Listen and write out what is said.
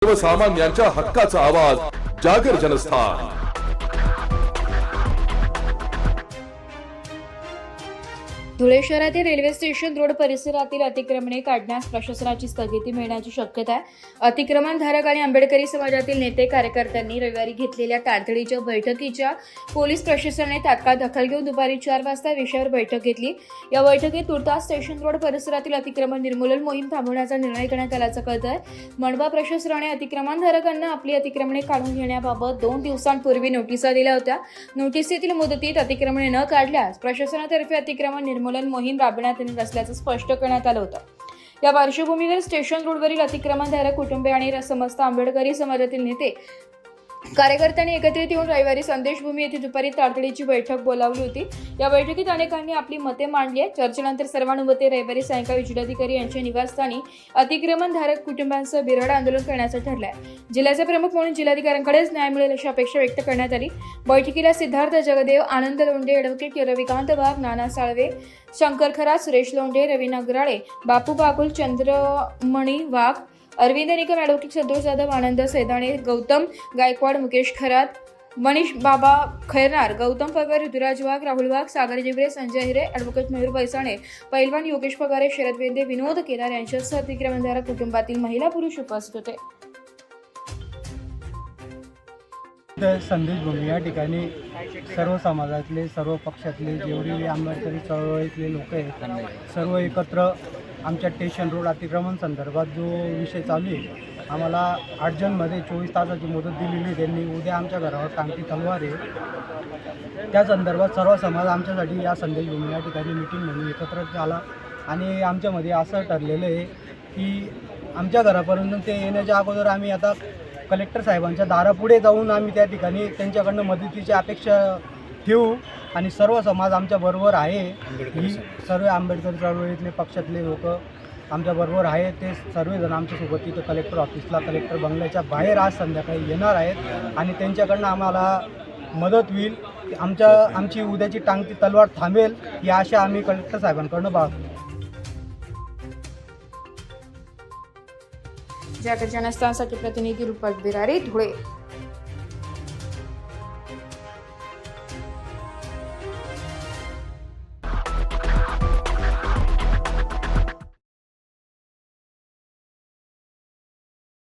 सर्वसामान्यांच्या हक्काचा आवाज जागर जनस्थान। धुळे शहरातील रेल्वे स्टेशन रोड परिसरातील अतिक्रमणे काढण्यास प्रशासनाची स्थगिती मिळण्याची शक्यता आहे। अतिक्रमणधारक आणि आंबेडकरी समाजातील नेते कार्यकर्त्यांनी रविवारी घेतलेल्या तातडीच्या बैठकीच्या पोलीस प्रशासनाने तात्काळ दखल घेऊन दुपारी 4 वाजता विषयावर बैठक घेतली। या बैठकीत तुर्तास स्टेशन रोड परिसरातील अतिक्रमण निर्मूलन मोहीम थांबवण्याचा निर्णय करण्यात आल्याचं कळतंय। मनपा प्रशासनाने अतिक्रमणधारकांना आपली अतिक्रमणे काढून घेण्याबाबत 2 दिवसांपूर्वी नोटिसा दिल्या होत्या। नोटिसीतील मुदतीत अतिक्रमणे न काढल्यास प्रशासनातर्फे अतिक्रमण निर्मूलन मोहीम राबवण्यात येणार असल्याचं स्पष्ट करण्यात आलं होतं। या पार्श्वभूमीवर स्टेशन रोडवरील अतिक्रमणधारक कुटुंबे आणि समस्त आंबेडकरी समाजातील नेते कार्यकर्त्यांनी एकत्रित येऊन रविवारी संदेशभूमी येथे दुपारी तातडीची बैठक बोलावली होती। या बैठकीत अनेकांनी आपली मते मांडली आहे। चर्चेनंतर सर्वानुमते रविवारी सायंकाळी जिल्हाधिकारी यांच्या निवासस्थानी अतिक्रमणधारक कुटुंबांसह बिरड आंदोलन करण्याचं ठरलंय। जिल्ह्याचे प्रमुख म्हणून जिल्हाधिकाऱ्यांकडेच न्याय मिळेल अशी अपेक्षा व्यक्त करण्यात आली। बैठकीला सिद्धार्थ जगदेव, आनंद लोंढे, ॲडव्होकेट रविकांत वाघ, नाना साळवे, शंकर खरात, सुरेश लोंढे, रवी नगराळे, बापू बागुल, चंद्रमणी वाघ, अरविंद निकम, ॲडव्होकेट संतोष जाधव, आनंद सैदाणे, गौतम गायकवाड, मुकेश खरात, मनीष बाबा खैरनार, गौतम पवार, ऋतुराज वाघ, राहुल वाघ, सागर जिबरे, संजय हिरे, ॲडव्होकेट मयूर पैसाणे, पैलवान योगेश पगारे, शरद वेंदे, विनोद केदार यांच्यासह अतिक्रमणधारक कुटुंबातील महिला पुरुष उपस्थित होते। संदेशभूमी या ठिकाणी सर्व समाजातले, सर्व पक्षातले, जेवढे आंबेडकरी चळवळीतले लोक आहेत सर्व एकत्र आमच्या स्टेशन रोड अतिक्रमण संदर्भात जो विषय चालू आहे, आम्हाला 8 जूनमध्ये 24 तासाची मुदत दिलेली। त्यांनी उद्या आमच्या घरावर टांगती तलवार आहे, त्या संदर्भात सर्व समाज आमच्यासाठी या संदेशभूमी या ठिकाणी मीटिंग म्हणून एकत्र झाला आणि आमच्यामध्ये असं ठरलेलं आहे की आमच्या घरापर्यंत ते येण्याच्या अगोदर आम्ही आता कलेक्टर साहेबांच्या दारापुढे जाऊन आम्ही त्या ठिकाणी त्यांच्याकडनं मदतीची अपेक्षा ठेवू आणि सर्व समाज आमच्याबरोबर आहे। ही सर्व आंबेडकर चळवळीतले पक्षातले लोक आमच्याबरोबर आहे, ते सर्वजण आमच्यासोबत तिथं कलेक्टर ऑफिसला, कलेक्टर बंगल्याच्या बाहेर आज संध्याकाळी येणार आहेत आणि त्यांच्याकडनं आम्हाला मदत होईल। आमची उद्याची टांगती तलवार थांबेल ही आशा आम्ही कलेक्टर साहेबांकडनं बाळगतो। जागर जनस्थानसाठी प्रतिनिधी रुपक बिरारी, धुळे।